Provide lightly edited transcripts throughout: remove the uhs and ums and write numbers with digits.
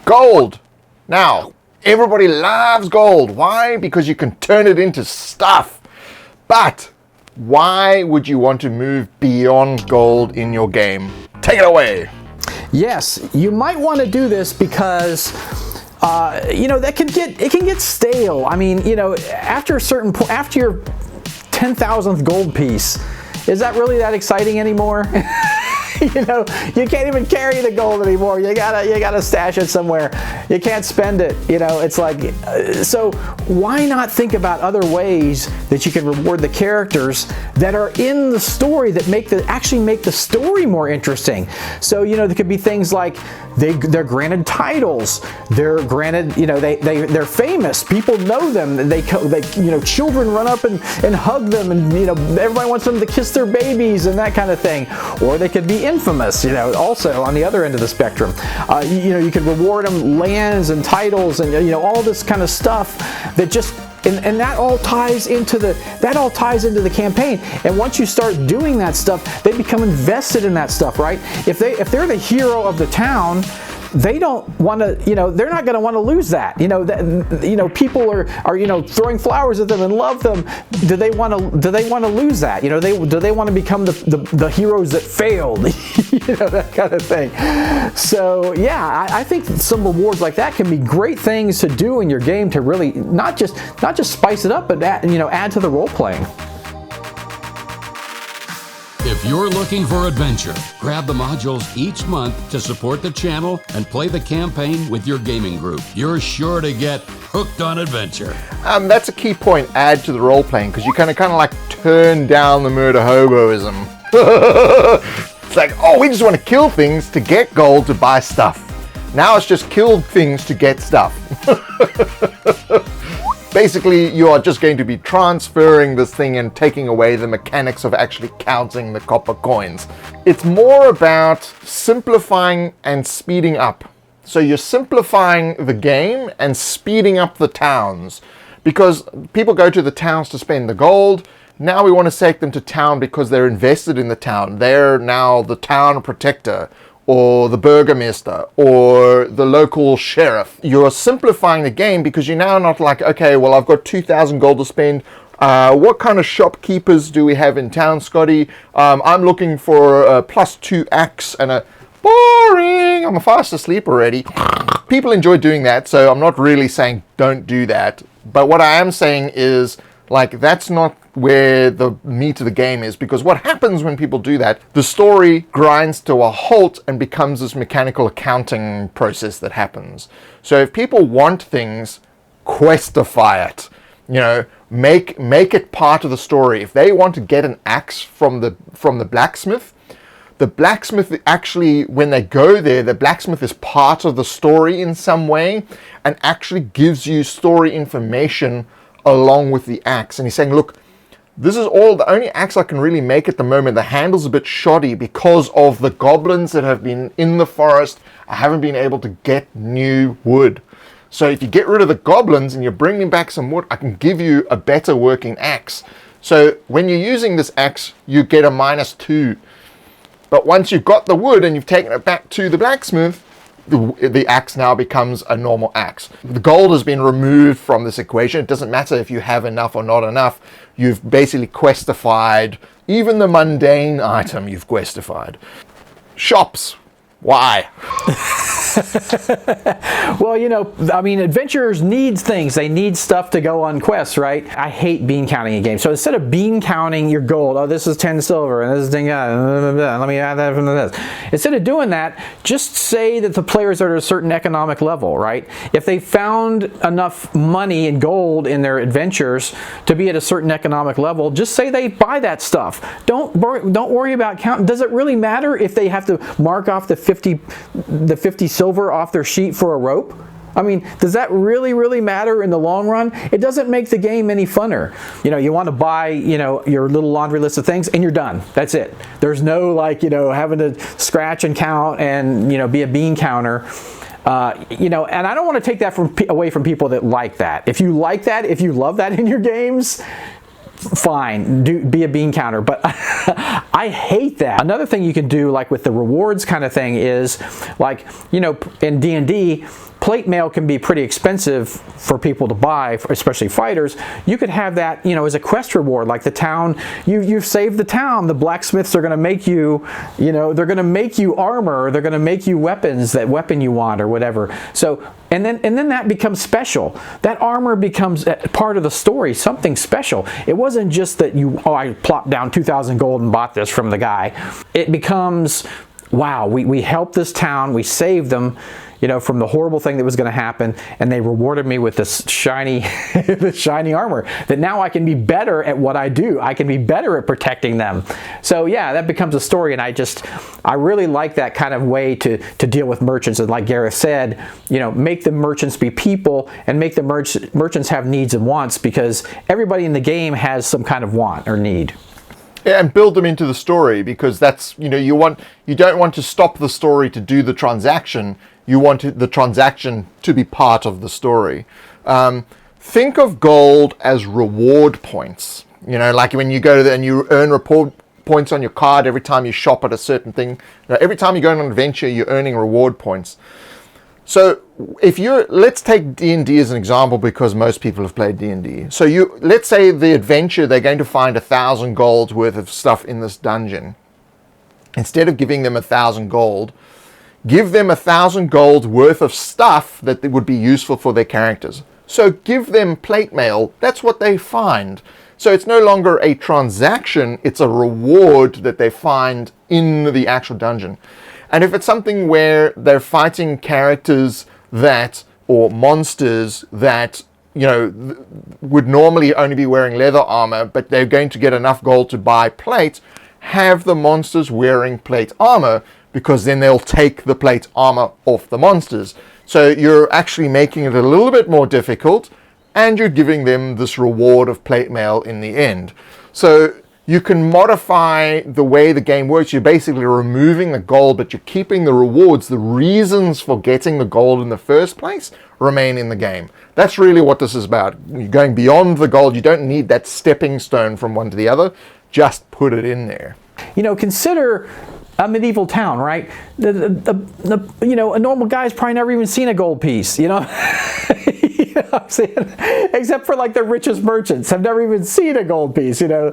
Gold. Now, everybody loves gold. Why? Because you can turn it into stuff. But why would you want to move beyond gold in your game? Take it away. Yes, you might want to do this because that can get stale. I mean, after a certain point, after your 10,000th gold piece, is that really that exciting anymore? You can't even carry the gold anymore. You gotta stash it somewhere. You can't spend it. It's like, so why not think about other ways that you can reward the characters that are in the story that actually make the story more interesting? So there could be things like they're granted titles. They're granted, they're famous. People know them. They children run up and hug them, and everybody wants them to kiss their babies and that kind of thing. Or they could be infamous, also on the other end of the spectrum. You could reward them lands and titles and all this kind of stuff that just and that all ties into the campaign. And once you start doing that stuff, they become invested in that stuff, right? If they're the hero of the town, they don't want to, they're not going to want to lose that. People are throwing flowers at them and love them. Do they want to lose that? Do they want to become the heroes that failed? That kind of thing. So yeah, I think some rewards like that can be great things to do in your game to really not just spice it up, but add to the role playing. If you're looking for adventure, grab the modules each month to support the channel and play the campaign with your gaming group. You're sure to get hooked on adventure. That's a key point, add to the role-playing, because you kind of like turn down the murder hoboism. It's like, oh, we just want to kill things to get gold to buy stuff. Now it's just kill things to get stuff. Basically, you are just going to be transferring this thing and taking away the mechanics of actually counting the copper coins. It's more about simplifying and speeding up. So you're simplifying the game and speeding up the towns. Because people go to the towns to spend the gold. Now we want to take them to town because they're invested in the town. They're now the town protector, or the burgomaster, or the local sheriff. You're simplifying the game because you're now not like, okay, well, I've got 2,000 gold to spend. What kind of shopkeepers do we have in town, Scotty? I'm looking for a +2 axe and a boring. I'm fast asleep already. People enjoy doing that, so I'm not really saying don't do that. But what I am saying is, like, that's not where the meat of the game is, because what happens when people do that, the story grinds to a halt and becomes this mechanical accounting process that happens. So if people want things, questify it. Make it part of the story. If they want to get an axe from the blacksmith, actually, when they go there, the blacksmith is part of the story in some way and actually gives you story information along with the axe. And he's saying, look, this is the only axe I can really make at the moment. The handle's a bit shoddy because of the goblins that have been in the forest. I haven't been able to get new wood. So if you get rid of the goblins and you bring me back some wood, I can give you a better working axe. So when you're using this axe, you get a -2. But once you've got the wood and you've taken it back to the blacksmith, the axe now becomes a normal axe. The gold has been removed from this equation. It doesn't matter if you have enough or not enough. You've basically questified even the mundane item. You've questified. Shops. Why? Well, adventurers need things. They need stuff to go on quests, right? I hate bean counting in games. So instead of bean counting your gold, oh, this is 10 silver, and this is let me add that from this. Instead of doing that, just say that the players are at a certain economic level, right? If they found enough money and gold in their adventures to be at a certain economic level, just say they buy that stuff. Don't worry about counting. Does it really matter if they have to mark off the 50 silver off their sheet for a rope? I mean, does that really matter in the long run? It doesn't make the game any funner. You want to buy, your little laundry list of things and you're done. That's it. There's no having to scratch and count and, be a bean counter. And I don't want to take that away from people that like that. If you like that, if you love that in your games, fine, be a bean counter. But I hate that. Another thing you can do, like with the rewards kind of thing, is like, you know, in D&D, plate mail can be pretty expensive for people to buy, especially fighters. You could have that, you know, as a quest reward, like the town, you've saved the town. The blacksmiths are going to make you, you know, they're going to make you armor, they're going to make you weapons, that weapon you want or whatever. So, and then that becomes special. That armor becomes part of the story, something special. It wasn't just that I plopped down 2,000 gold and bought this from the guy. It becomes, wow, we helped this town, we saved them, you know, from the horrible thing that was going to happen, and they rewarded me with this shiny, this shiny armor that now I can be better at what I do. I can be better at protecting them. So yeah, that becomes a story, and I really like that kind of way to deal with merchants. And like Gareth said, you know, make the merchants be people, and make the merchants have needs and wants, because everybody in the game has some kind of want or need. Yeah, and build them into the story, because that's, you know, you don't want to stop the story to do the transaction. You want the transaction to be part of the story. Think of gold as reward points. You know, like when you go to and you earn reward points on your card every time you shop at a certain thing. You know, every time you go on an adventure, you're earning reward points. So let's take D&D as an example, because most people have played D&D. So let's say the adventure, they're going to find 1,000 gold worth of stuff in this dungeon. Instead of giving them 1,000 gold, give them 1,000 gold worth of stuff that would be useful for their characters. So give them plate mail. That's what they find. So it's no longer a transaction, it's a reward that they find in the actual dungeon. And if it's something where they're fighting characters or monsters that, you know, would normally only be wearing leather armor, but they're going to get enough gold to buy plate, have the monsters wearing plate armor, because then they'll take the plate armor off the monsters. So you're actually making it a little bit more difficult, and you're giving them this reward of plate mail in the end. So you can modify the way the game works. You're basically removing the gold, but you're keeping the rewards. The reasons for getting the gold in the first place remain in the game. That's really what this is about. You're going beyond the gold. You don't need that stepping stone from one to the other. Just put it in there. You know, consider a medieval town, right? You know, a normal guy's probably never even seen a gold piece, you know? You know what I'm saying? Except for like the richest merchants have never even seen a gold piece, you know,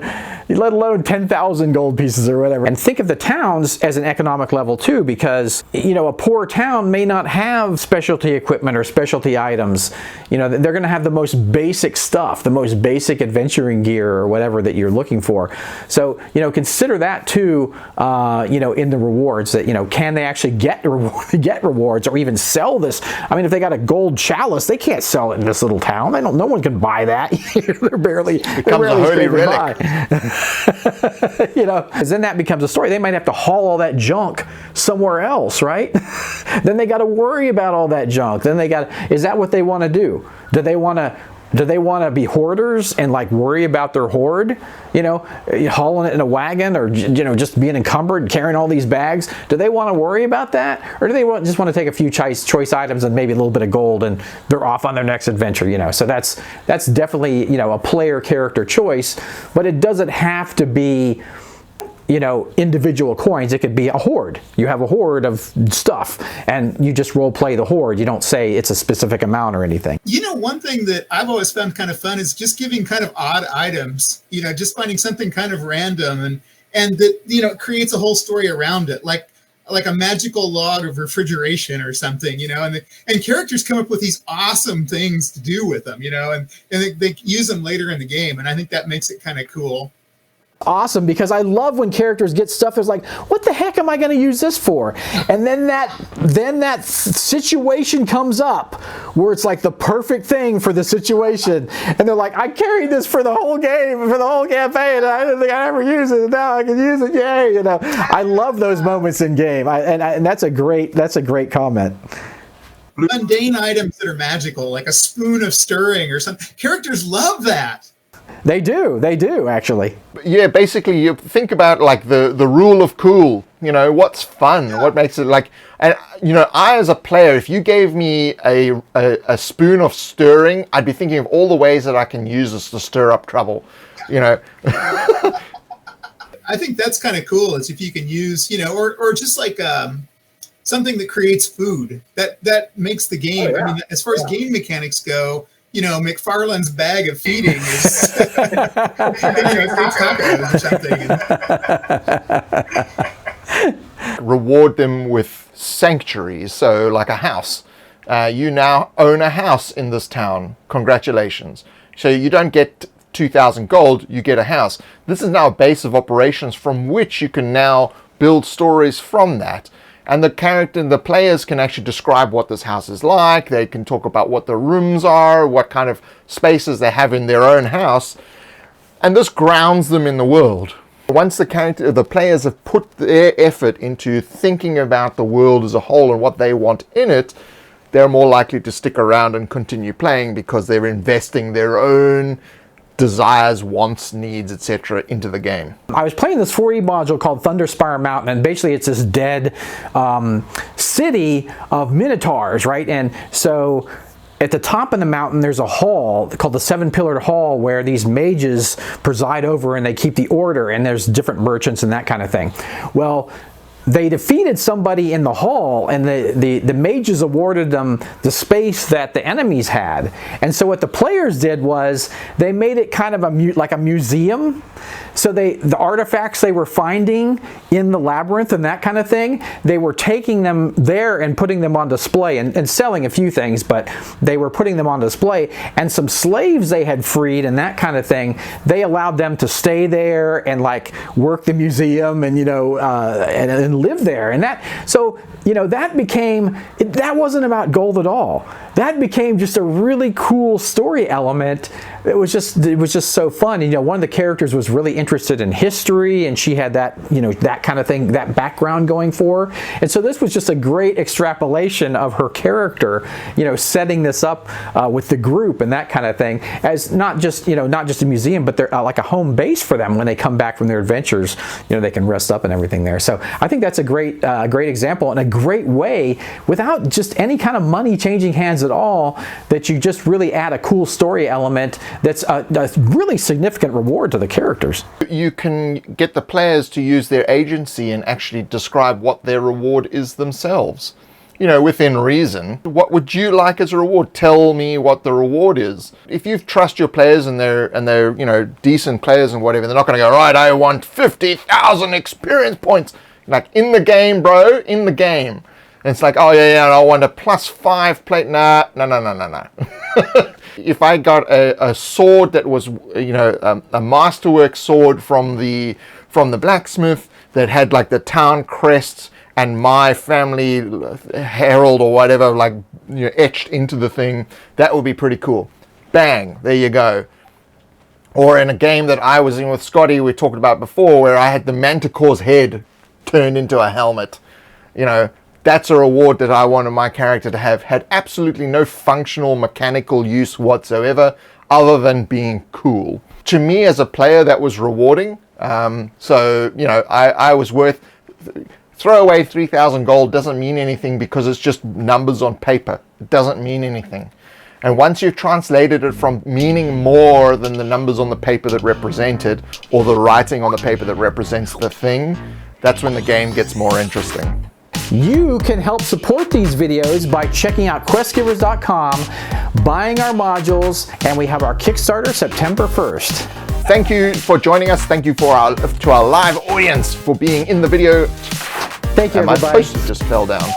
let alone 10,000 gold pieces or whatever. And think of the towns as an economic level too, because, you know, a poor town may not have specialty equipment or specialty items. You know, they're going to have the most basic stuff, the most basic adventuring gear or whatever that you're looking for. So, you know, consider that too, you know, in the rewards, that, you know, can they actually get rewards or even sell this? I mean, if they got a gold chalice, they can't sell it in this little town. No one can buy that. They're barely becomes a holy relic. You know, because then that becomes a story. They might have to haul all that junk somewhere else, right? Then they got to worry about all that junk. Then is that what they want to do? Do they want to be hoarders and like worry about their hoard, you know, hauling it in a wagon, or, you know, just being encumbered, carrying all these bags? Do they want to worry about that? Or do they just want to take a few choice items and maybe a little bit of gold, and they're off on their next adventure, you know? So that's definitely, you know, a player character choice, but it doesn't have to be, you know, individual coins. It could be a hoard. You have a hoard of stuff, and you just role play the hoard. You don't say it's a specific amount or anything. You know, one thing that I've always found kind of fun is just giving kind of odd items, you know, just finding something kind of random and that, you know, creates a whole story around it, like a magical log of refrigeration or something, you know, and characters come up with these awesome things to do with them, you know, and they use them later in the game. And I think that makes it kind of cool. Awesome, because I love when characters get stuff that's like, what the heck am I going to use this for? And then that situation comes up where it's like the perfect thing for the situation, and they're like, I carried this for the whole game, for the whole campaign, and I didn't think I'd ever use it, and now I can use it, yay! You know, I love those moments in game, and that's a great comment. Mundane items that are magical, like a spoon of stirring or something. Characters love that. They do actually. Yeah, basically you think about like the rule of cool, you know, what's fun, what makes it like, and you know, I as a player, if you gave me a spoon of stirring, I'd be thinking of all the ways that I can use this to stir up trouble, you know. I think that's kind of cool, is if you can use, or just like something that creates food that makes the game. I mean, as far as game mechanics go, McFarlane's bag of feeding is tacos or something. Reward them with sanctuaries, so like a house. You now own a house in this town. Congratulations. So you don't get 2,000 gold, you get a house. This is now a base of operations from which you can now build stories from that. And the players can actually describe what this house is like. They can talk about what the rooms are, what kind of spaces they have in their own house. And this grounds them in the world. Once the players have put their effort into thinking about the world as a whole and what they want in it, they're more likely to stick around and continue playing because they're investing their own desires, wants, needs, etc. into the game. I was playing this 4E module called Thunderspire Mountain, and basically it's this dead city of minotaurs, right? And so at the top of the mountain, there's a hall called the Seven-Pillared Hall where these mages preside over and they keep the order, and there's different merchants and that kind of thing. Well, they defeated somebody in the hall, and the mages awarded them the space that the enemies had. And so what the players did was they made it kind of like a museum. So the artifacts they were finding in the labyrinth and that kind of thing, they were taking them there and putting them on display and selling a few things, but they were putting them on display. And some slaves they had freed and that kind of thing, they allowed them to stay there and like work the museum and and live there. And that, so that wasn't about gold at all. That became just a really cool story element. It was just so fun. One of the characters was really interested in history, and she had that, that kind of thing, that background going for her. And so this was just a great extrapolation of her character, setting this up with the group and that kind of thing as not just a museum, but they're like a home base for them when they come back from their adventures. They can rest up and everything there. So I think that's a great example and a great way, without just any kind of money changing hands at all, that you just really add a cool story element that's a really significant reward to the characters. You can get the players to use their agency and actually describe what their reward is themselves. Within reason. What would you like as a reward? Tell me what the reward is. If you trust your players and they're decent players and whatever, they're not going to go, right, I want 50,000 experience points. Like, in the game, bro, in the game. And it's like, oh yeah, I want a +5 plate. No. If I got a sword that was, a masterwork sword from the blacksmith that had like the town crests and my family herald or whatever, like, etched into the thing, that would be pretty cool. Bang, there you go. Or in a game that I was in with Scotty, we talked about before, where I had the Manticore's head turned into a helmet. That's a reward that I wanted my character to have. Had absolutely no functional mechanical use whatsoever other than being cool. To me as a player, that was rewarding. I was worth... Throw away 3,000 gold doesn't mean anything because it's just numbers on paper. It doesn't mean anything. And once you've translated it from meaning more than the numbers on the paper that represent it, or the writing on the paper that represents the thing, that's when the game gets more interesting. You can help support these videos by checking out questgivers.com, buying our modules, and we have our Kickstarter September 1st. Thank you for joining us. Thank you to our live audience for being in the video. Thank you, everybody. My post-it just fell down.